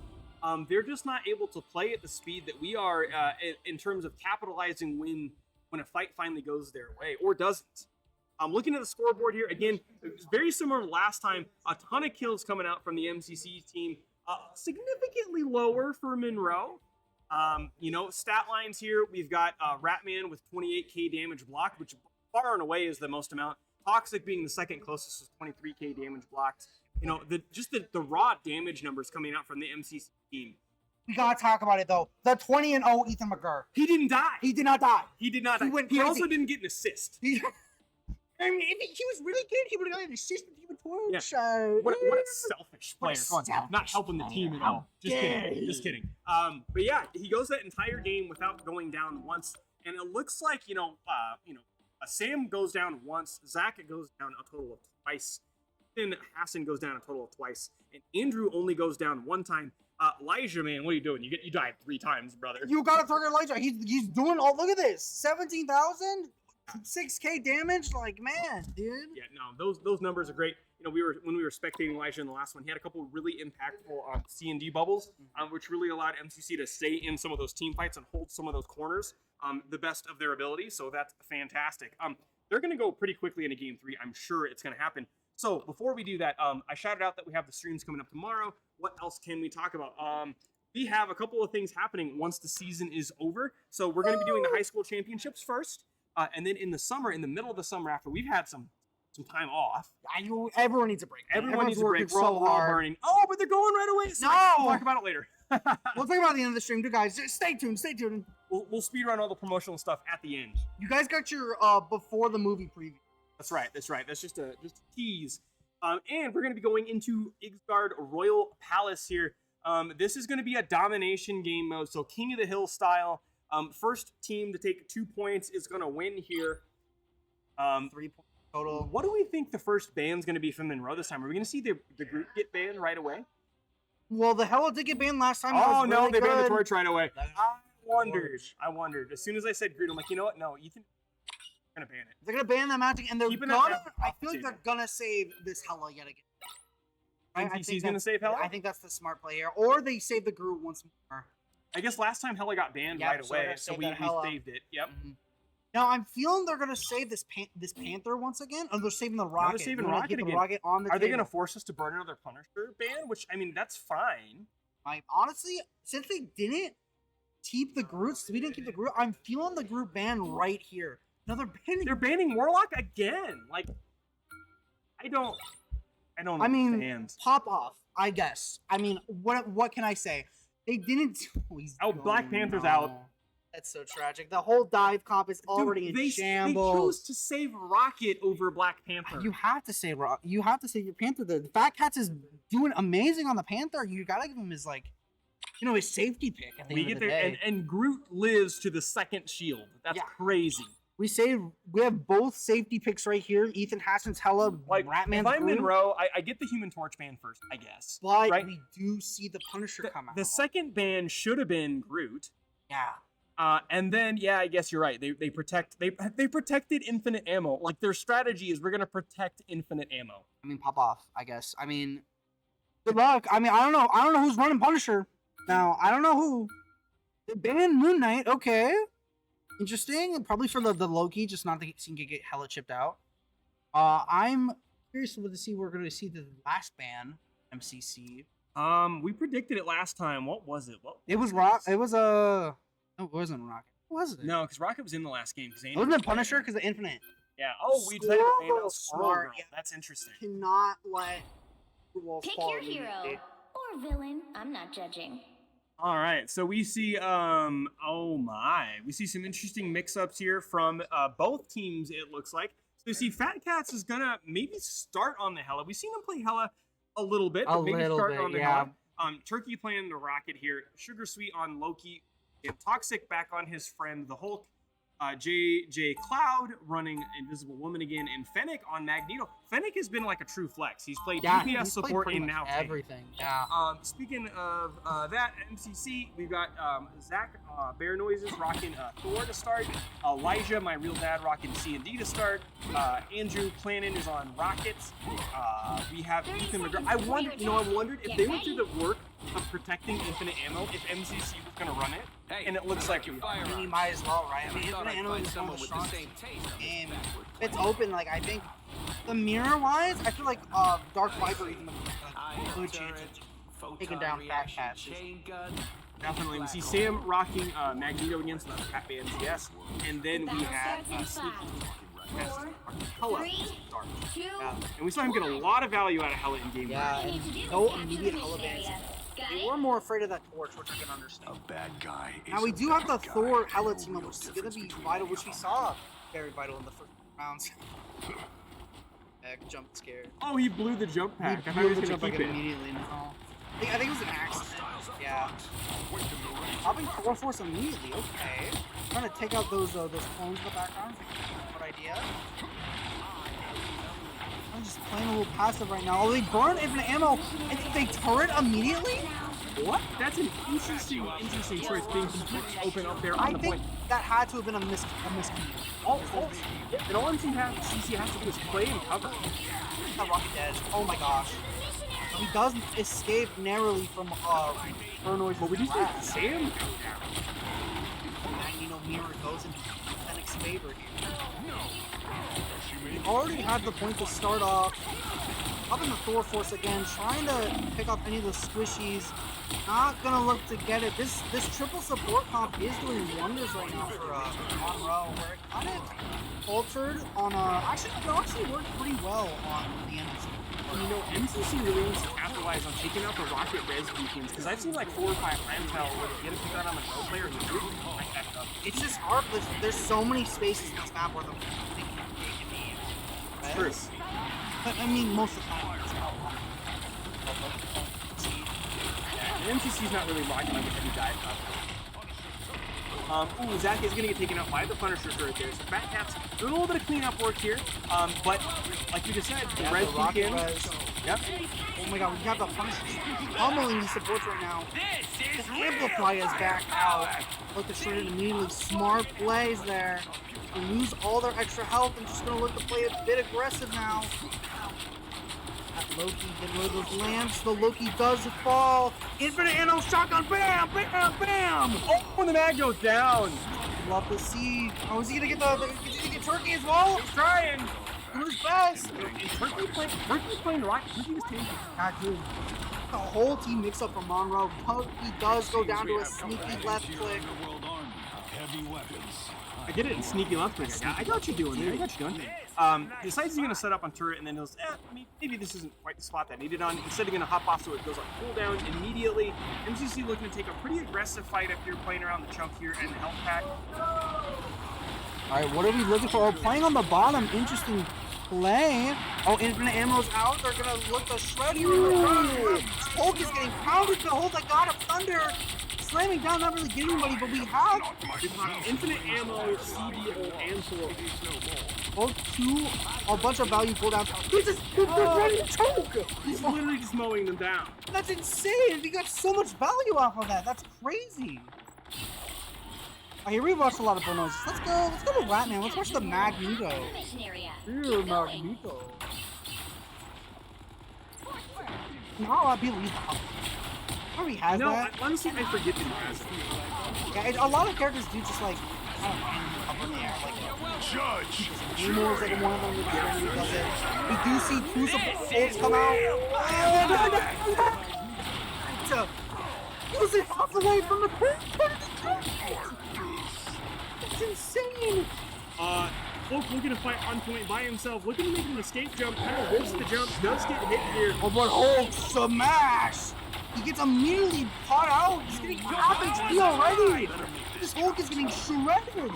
They're just not able to play at the speed that we are in terms of capitalizing when a fight finally goes their way or doesn't. Looking at the scoreboard here again, it's very similar to last time. A ton of kills coming out from the MCC team, significantly lower for Monroe. You know, stat lines here, we've got Ratman with 28k damage blocked, which far and away is the most amount. Toxic being the second closest with 23k damage blocked. You know, the raw damage numbers coming out from the MCC team. We gotta talk about it though. The 20-0 Ethan McGurr. He didn't die. He did not die. He did not die. went He crazy. also didn't get an assist. I mean, if he was really good, he would have got an assist with Human Torch. Yeah. What a selfish player. What a Come on, not helping the team at all. Just kidding. Just kidding. But yeah, he goes that entire game without going down once, and it looks like Sam goes down once, Zach goes down a total of twice, and Hassan goes down a total of twice, and Andrew only goes down one time. Elijah, man, what are you doing? You died 3 times, brother. You gotta target Elijah. He's doing all. Look at this, 17,000, 6k damage. Like, man, dude. Yeah, no, those numbers are great. You know, when we were spectating Elijah in the last one, he had a couple really impactful C&D bubbles, which really allowed MCC to stay in some of those team fights and hold some of those corners the best of their ability. So that's fantastic. They're going to go pretty quickly into Game 3. I'm sure it's going to happen. So before we do that, I shouted out that we have the streams coming up tomorrow. What else can we talk about? We have a couple of things happening once the season is over. So we're going to be doing the high school championships first, and then in the summer, in the middle of the summer, after we've had some time off. Everyone needs a break. Everyone needs a break. So We're all hard. burning. Oh, but they're going right away. So No! We'll talk about it later. We'll talk about the end of the stream, too, guys. Just stay tuned. Stay tuned. We'll speed run all the promotional stuff at the end. You guys got your before the movie preview. That's right. That's just a tease. And we're going to be going into Ixgard Royal Palace here. This is going to be a domination game mode, so King of the Hill style. First team to take 2 points is going to win here. 3 points total. What do we think the first ban's going to be from Monroe this time? Are we going to see the group get banned right away? Well, the Hella did get banned last time. Oh, no, really they banned the good. torch right away. I wondered. As soon as I said Groot, I'm like, you know what? No, Ethan, going to ban it. They're gonna ban that magic, and they're Keeping it gonna. off I feel like the they're gonna save this Hella yet again. NPC's going to save Hella? I think that's the smart play here, or they save the Groot once more. I guess last time Hella got banned Yeah, right so they're away, gonna so save we that Hella. saved it. Yep. Now I'm feeling they're gonna save this Panther once again. Or they're saving the Rocket. saving They're gonna Rocket keep again. The Rocket on the Are they table. going to force us to burn another Punisher ban? Which, I mean, that's fine. Honestly, since they didn't keep the Groots, we didn't keep the Groot. I'm feeling the Groot ban right here. No, they're banning. They're banning Warlock again. Like, I don't I mean, understand. pop off. I guess. I mean, what can I say? They didn't. Black Panther's out. That's so tragic. The whole dive comp is already in They shambles. chose to save Rocket over Black Panther. You have to save Rock. You have to save your Panther. The Fat Cats is doing amazing on the Panther. You gotta give him his his safety pick. At the we end get of the there, day. and Groot lives to the second shield. That's Yeah. crazy. We have both safety picks right here. Ethan Haskins, Hella, Like, Ratman's if I'm Groot, Monroe, I get the Human Torch ban first, I guess. but right? we do see the Punisher come out. The second ban should have been Groot. Yeah. And then, yeah, I guess you're right. They protected infinite ammo. Like, their strategy is we're gonna protect infinite ammo. I mean, pop off, I guess. I mean, good luck. I mean, I don't know who's running Punisher. Now, I don't know who. They banned Moon Knight, okay. Interesting. Probably for the Loki, just not the scene get hella chipped out. I'm curious to see we're gonna see the last ban, MCC. We predicted it last time. What was it? It was Rock. It was no, it wasn't Rocket. What was it? No, because Rocket was in the last game. It wasn't a Punisher because the Infinite. Yeah. Oh, we decided to ban Squirrel, out Squirrel smart, Girl. yeah. That's interesting. Cannot let the wolf Pick fall your hero immediately. or villain. I'm not judging. All right, so we see, oh my, we see some interesting mix-ups here from both teams, it looks like. So we see Fat Cats is gonna maybe start on the Hella. We've seen him play Hella a little bit, but maybe start on the Hella. Turkey playing the Rocket here, Sugar Sweet on Loki, and Toxic back on his friend, the Hulk. JJ Cloud running Invisible Woman again, and Fennec on Magneto. Fennec has been like a true flex. He's played DPS support and now everything. Yeah. Speaking of that, MCC, we've got Zach Bear Noises rocking Thor to start. Elijah, my real dad, rocking C&D to start. Andrew Plannon is on Rockets. We have Ethan McGraw. I wondered if they went through the work of protecting infinite ammo, if MCC was going to run it. And it looks like I mean, he might as well, right? I mean, infinite ammo is one of the strongest game. It's open, like, I think, the mirror-wise, I feel like Dark Viper even like, good chance of taking down Fat Cats. Definitely. We see Sam rocking Magneto against the Fat Bands, yes. And then we have Hella start. And we saw him get a lot of value out of Hella in game. Yeah, and no immediate Hella bans. They were more afraid of that torch, which I can understand. A bad guy. Now we do have the Thor Hella team up, which is going to be vital, which we saw very vital in the first rounds. Jump scared. Oh, he blew the jump pack. I thought he was going to keep it. Immediately. No. I think it was an accident. Yeah. Popping Thor Force immediately. Okay. Trying to take out those clones in the background. I think that's a good idea. I'm just playing a little passive right now. Oh, they burn infinite ammo. I think they turret immediately. What? That's an interesting choice being completely open up there on the point. I think that had to have been a miscue. And all CC has to do is play and cover. That Rocket dead. Oh my gosh. He does escape narrowly from Burnoids. But we do see Sam go down. Magneto mirror goes into Fennec's favor here. We already had the point to start off. Up in the Thor Force again, trying to pick up any of the squishies. Not gonna look to get it. This triple support comp is doing wonders right now for Monroe, where it kind of faltered on actually worked pretty well on the MCC. You know, MCC really needs to capitalize on taking out the Rocket res beacons, because I've seen like 4 or 5 times now where they get a pick out on the pro player and you really like that up. It's just hard. There's so many spaces in this map where they can be. True. But I mean, most of the time. And MCC's not really rocking like a heavy dive up. Ooh, Zach is going to get taken out by the Punisher right there. So Fat Cat's doing a little bit of cleanup work here. But, like you just said, the res beacon. Yep. Oh my god, we got the Punisher pummeling these supports right now. This Amplify is back out. Look to shred it immediately. Smart plays there. They lose all their extra health and just going to look to play a bit aggressive now. That Loki getting rid of those lamps. The Loki does fall. Infinite ammo shotgun. Bam! Bam! Bam! Oh, and the mag goes down. Love to see. Oh, is he gonna get is he gonna get Turkey as well? He's trying. Do his best. Turkey's playing the Rocket. Turkey was taking. God, dude. The whole team mix up from Monroe. He does go down to a sneaky left click. Heavy weapons. I get it in sneaky left click. I got you doing there. I got you doing. Decides he's going to set up on turret, and then he'll maybe this isn't quite the spot that I needed on. Instead, he's going to hop off so it goes on cooldown immediately. MCC looking to take a pretty aggressive fight up here, playing around the chunk here and the health pack. All right, what are we looking for? Oh, playing on the bottom. Interesting play. Oh, infinite ammo's out. They're going to look to shred you. Hulk is getting pounded to hold. I got a thunder. slamming down, not really getting anybody, but we have Infinite ammo, CD and sword. both two, a bunch of value cooldowns. He's just ready to choke. He's literally just mowing them down. That's insane. We got so much value off of that. That's crazy. Oh, here we watched a lot of bonus. Let's go to Latman. Let's watch the Magneto. Mission area. Ew, Magneto. No, I believe that. Probably has No, that. honestly, I forget that he has it. Yeah, a lot of characters do just like kind of random up in the air. Judge. Nemo is like one of them that generally does it. We do see two supports come out. Use it off the way from the That's insane. Folk looking to fight on point by himself, looking to make an escape jump, kind of whips the jump, does get hit here. Oh, but Hulk smash! He gets immediately caught out. He's getting half HP already. This Hulk is getting shredded.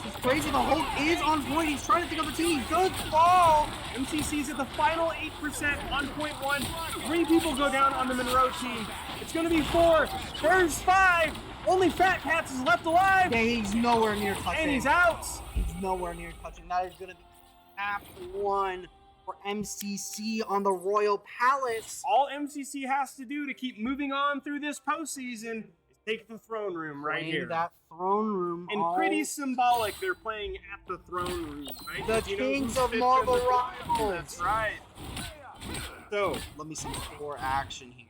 This is crazy. The Hulk is on point. He's trying to pick up the team. He does fall. MCC's at the final 8% on point one. 3 people go down on the Monroe team. It's going to be 4. There's 5. Only Fat Cats is left alive. Yeah, he's nowhere near touching. And he's out. He's nowhere near touching. That is going to be Act 1 for MCC on the Royal Palace. All MCC has to do to keep moving on through this postseason is take the throne room right here. That throne room. And pretty symbolic, they're playing at the throne room, right? The You know Kings who's of fifth Marvel in the- Rivals. That's right. So, Let me see more action here.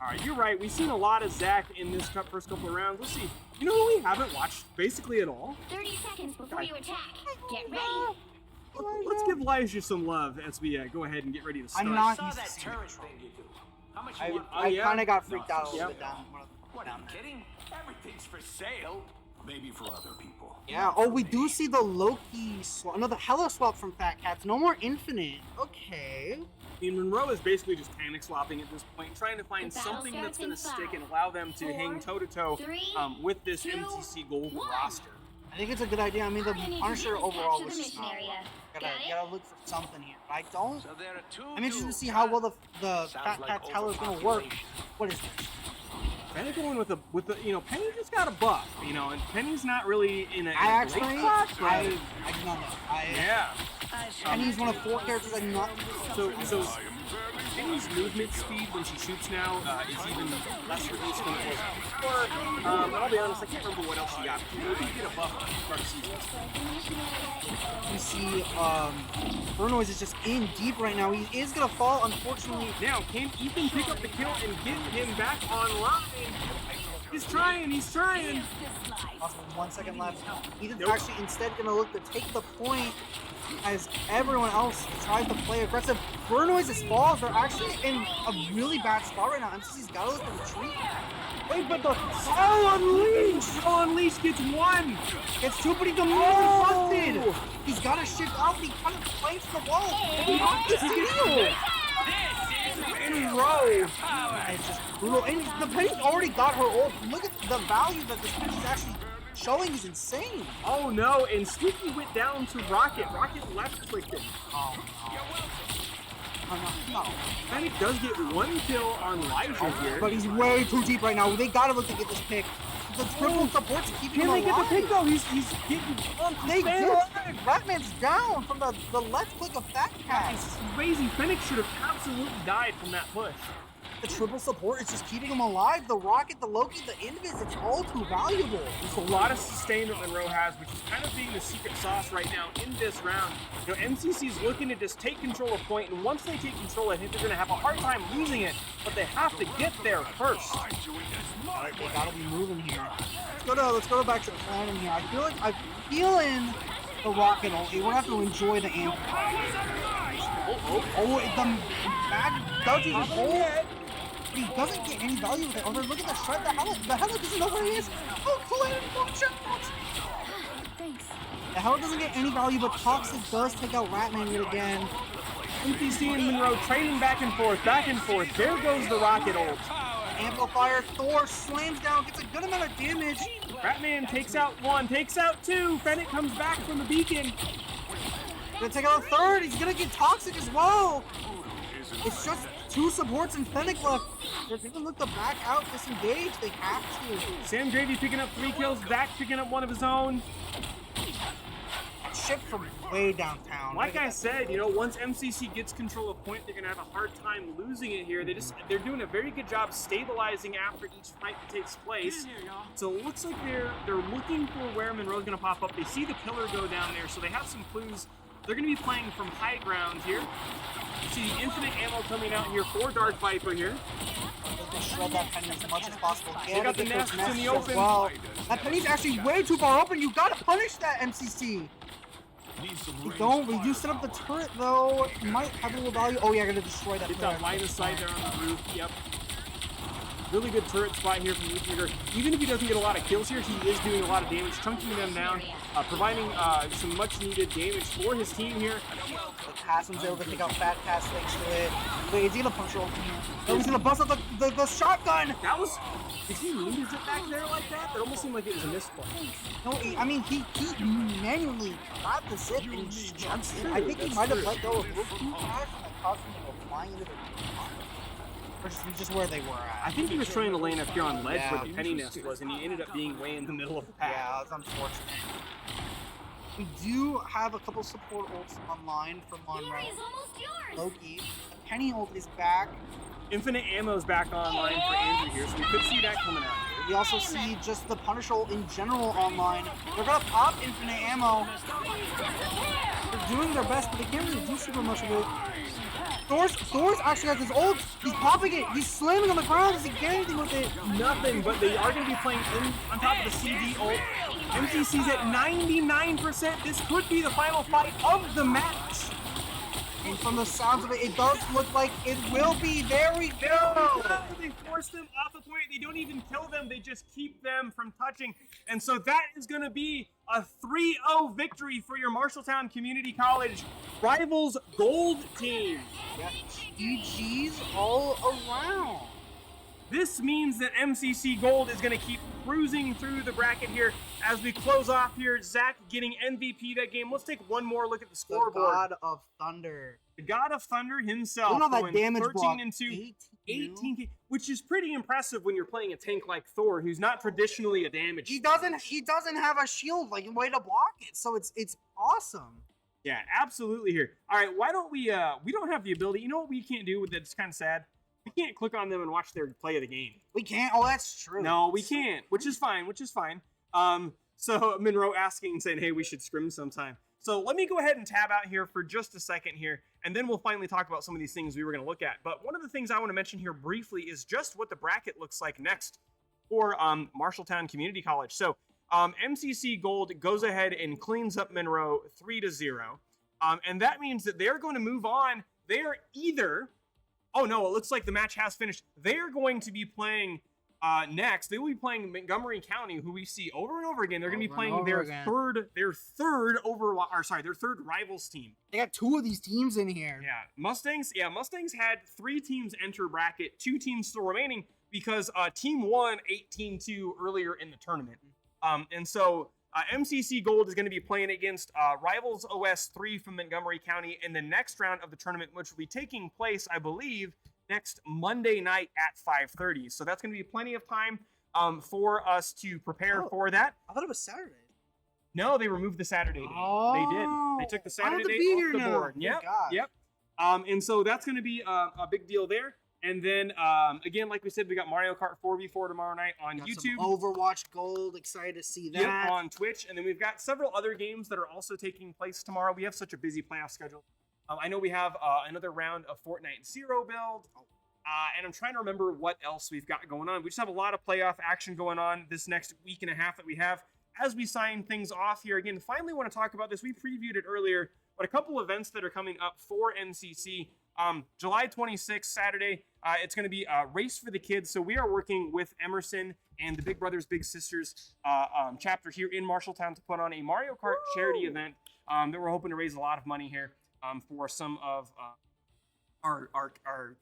all right, you're right. We've seen a lot of Zach in this first couple of rounds. Let's see. You know who we haven't watched basically at all? 30 seconds before you attack. Get ready. Let's give Elijah some love as we go ahead and get ready to start. I'm not Saw used to that seeing turret it. thing you do. How much I, you want? I yeah? kind of got freaked out a little Yep. bit down. What, are you kidding? Everything's for sale. Maybe for other people. Yeah. Oh, we do see the Loki swap. No, the Hella swap from Fat Cats. No more Infinite. Okay. I mean, Monroe is basically just panic swapping at this point, trying to find The battle something that's starts going in to stick 5, and allow them to 4, hang toe-to-toe 3, with this 2, MCC Gold 1. roster. I think it's a good idea. I mean, the All you need to Punisher do is overall capture was the just mission not. area. Gotta Got it? gotta look for something here. But I don't. So there are two. I'm interested to duels, see how huh? well the Sounds Fat like Cat's Hella is gonna work. overpopulation. What is this? Penny going with the Penny just got a buff, and Penny's not really in a I actually, great class, but I do not know. yeah. Penny's one of 4 characters I'm not. So Penny's movement speed when she shoots now is even less reduced than it was before. But I'll be honest, I can't remember what else she got. She didn't get a buff at the start of season. You see, Burnoise is just in deep right now. He is gonna fall, unfortunately. Now, can Ethan pick up the kill and get him back online? He's trying. Possible 1 second left. Ethan's Nope. actually instead gonna look to take the point as everyone else tries to play aggressive. Burnoise's falls. They're actually in a really bad spot right now. MCC's gotta look to retreat. Wait, but the Unleash gets 1. It's too, but he's busted. He's gotta shift out. He kind of flanks the wall. He knocked the steal. Enroll. It's just brutal. And the Penny's already got her ult. Look at the value that this Penny's actually showing is insane. Oh no, and Squeaky went down to Rocket. Rocket left clicked it. Oh, no. Fennec does get 1 kill on Elijah here. But he's way too deep right now. They gotta look to get this pick. The triple support's keeping him Can they alive. get the pick though? He's getting on. They did. Ratman's down from the left click of Fat Cat. It's crazy. Fennec should have absolutely died from that push. The triple support is just keeping him alive. The Rocket, the Loki, the Invis, it's all too valuable. There's a lot of sustain that Monroe has, which is kind of being the secret sauce right now in this round. MCC's looking to just take control of point, and once they take control, I think they're going to have a hard time losing it, but they have to get there first. Alright, they gotta be moving here. Let's go back to the planning here. I feel like I'm feeling the Rocket ulti. We're gonna have to enjoy the amp. Oh, the Mag does his whole. But he doesn't get any value with it. Oh, look at the shred. The Hella doesn't know where he is. Oh, Colin, watch out! Thanks. The Hella doesn't get any value, but Toxic does take out Ratman yet again. MCC and Monroe trading back and forth. There goes the Rocket ult. Amplifier, Thor slams down, gets a good amount of damage. Ratman takes out 1, takes out 2. Fennec comes back from the beacon. Gonna take out a 3rd. He's gonna get Toxic as well. It's just 2 supports and Fennec left. They're going to look to back out, disengage. They have to. Sam Gravy picking up 3 kills, Zach picking up 1 of his own. Shipped from way downtown. Like I said, you know, once MCC gets control of point, they're gonna have a hard time losing it here. They're doing a very good job stabilizing after each fight that takes place. So it looks like they're looking for where Monroe's gonna pop up. They see the pillar go down there, so they have some clues. They're gonna be playing from high ground here. You see the infinite ammo coming out here for Dark Viper here. They shred that penny as much as possible. They got the nests in the open. Well, that penny's actually way too far open. You gotta punish that, MCC. We don't. We do set up the turret though. It might have a little value. Oh yeah, gonna destroy that. Get that line of sight there on the roof. Yep. Really good turret spot here from Leafeater. Even if he doesn't get a lot of kills here, he is doing a lot of damage, chunking them down, providing some much needed damage for his team here. The Tassim's able to take out Fat Tass thanks to it. Wait, is he gonna punch roll? Oh, he's gonna bust out the shotgun. That was. Did he lose it back there like that? It almost seemed like it was a misplay. No, I mean he manually grabbed the zip and just jumped in. I think he might have let go of Luke too fast and that caused him to go flying into the just where they were at. I think he was trying to land up here on ledge where the penny nest was, and he ended up being way in the middle of the pack. Yeah, it's unfortunate. We do have a couple support ults online from Monroe. Is almost yours. Loki. The Penny ult is back. Infinite ammo's back online for Andrew here, so we could see that coming out. We also see just the Punisher ult in general online. They're gonna pop infinite ammo. They're doing their best, but they can't really do super much of it. Thor's actually has his ult. He's popping it. He's slamming on the ground. Does he get anything with it? Nothing, but they are going to be playing on top of the CD ult. MCC's at 99%. This could be the final fight of the match. And from the sounds of it, it does look like it will be. There we go. They force them off the point. They don't even kill them. They just keep them from touching. And so that is going to be a 3-0 victory for your Marshalltown Community College Rivals Gold team. Yeah, GG's all around. This means that MCC Gold is going to keep cruising through the bracket here as we close off here. Zach getting MVP that game. Let's take one more look at the scoreboard. The God of Thunder. The God of Thunder himself. Look at that damage 13 block. and 2, 18, which is pretty impressive when you're playing a tank like Thor, who's not traditionally a damage. He doesn't have a shield like way to block it, so it's awesome. Yeah, absolutely here. All right, why don't we don't have the ability. You know what we can't do that's kind of sad? We can't click on them and watch their play of the game. We can't. Oh, that's true. No, we can't, which is fine. So Monroe asking, saying, hey, we should scrim sometime. So let me go ahead and tab out here for just a second here, and then we'll finally talk about some of these things we were going to look at. But one of the things I want to mention here briefly is just what the bracket looks like next for Marshalltown Community College. So MCC Gold goes ahead and cleans up Monroe 3-0. And that means that they're going to move on. They are either... Oh, no, it looks like the match has finished. They're going to be playing next. They will be playing Montgomery County, who we see over and over again. They're going to be playing their third rivals team. They got 2 of these teams in here. Yeah, Mustangs had 3 teams enter bracket, 2 teams still remaining because team won 18-2 earlier in the tournament. And so MCC Gold is going to be playing against Rivals OS 3 from Montgomery County in the next round of the tournament, which will be taking place, I believe, next Monday night at 5:30. So that's going to be plenty of time for us to prepare for that. I thought it was Saturday. No, they removed the Saturday date. Oh, they did. They took the Saturday date off the board. Yep. And so that's going to be a big deal there. And then, again, like we said, we got Mario Kart 4v4 tomorrow night on YouTube. Overwatch Gold, excited to see that. Yep, on Twitch. And then we've got several other games that are also taking place tomorrow. We have such a busy playoff schedule. I know we have another round of Fortnite Zero build. And I'm trying to remember what else we've got going on. We just have a lot of playoff action going on this next week and a half that we have as we sign things off here. Again, finally want to talk about this. We previewed it earlier, but a couple events that are coming up for MCC. July 26th, Saturday, it's going to be a Race for the Kids. So we are working with Emerson and the Big Brothers Big Sisters chapter here in Marshalltown to put on a Mario Kart charity event that we're hoping to raise a lot of money here for some of our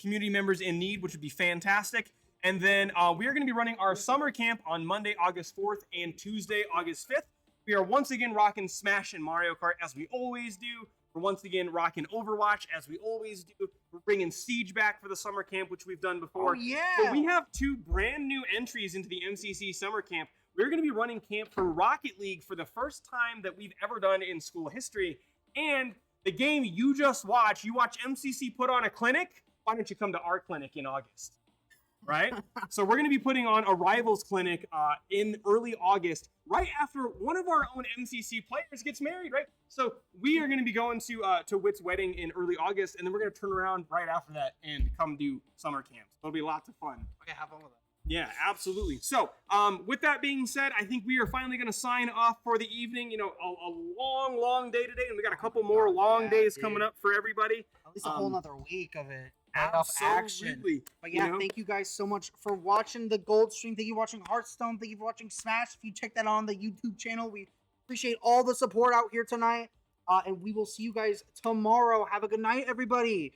community members in need, which would be fantastic. And then we are going to be running our summer camp on Monday, August 4th and Tuesday, August 5th. We are once again rocking Smash and Mario Kart as we always do. We're once again rocking Overwatch as we always do. We're We're bringing Siege back for the summer camp, which we've done Oh before. yeah. But we have 2 brand new entries into the MCC summer camp. We're going to be running camp for Rocket League for the first time that we've ever done in school history. And the game you just watched, you watch MCC put on a clinic. Why don't you come to our clinic in August? Right? So we're going to be putting on a Rivals clinic in early August, right after one of our own MCC players gets married, right? So we are going to be going to Witt's wedding in early August, and then we're going to turn around right after that and come do summer camps. It'll be lots of fun. Okay, have fun with that. Yeah, absolutely. So, with that being said, I think we are finally going to sign off for the evening. You know, a long, long day today, and we got a couple more long days coming up for everybody. At least a whole nother week of it. Playoff action. Absolutely. But yeah, You know? thank you guys so much for watching the Gold Stream. Thank you for watching Hearthstone. Thank you for watching Smash. If you check that out on the YouTube channel, we appreciate all the support out here tonight. And we will see you guys tomorrow. Have a good night, everybody.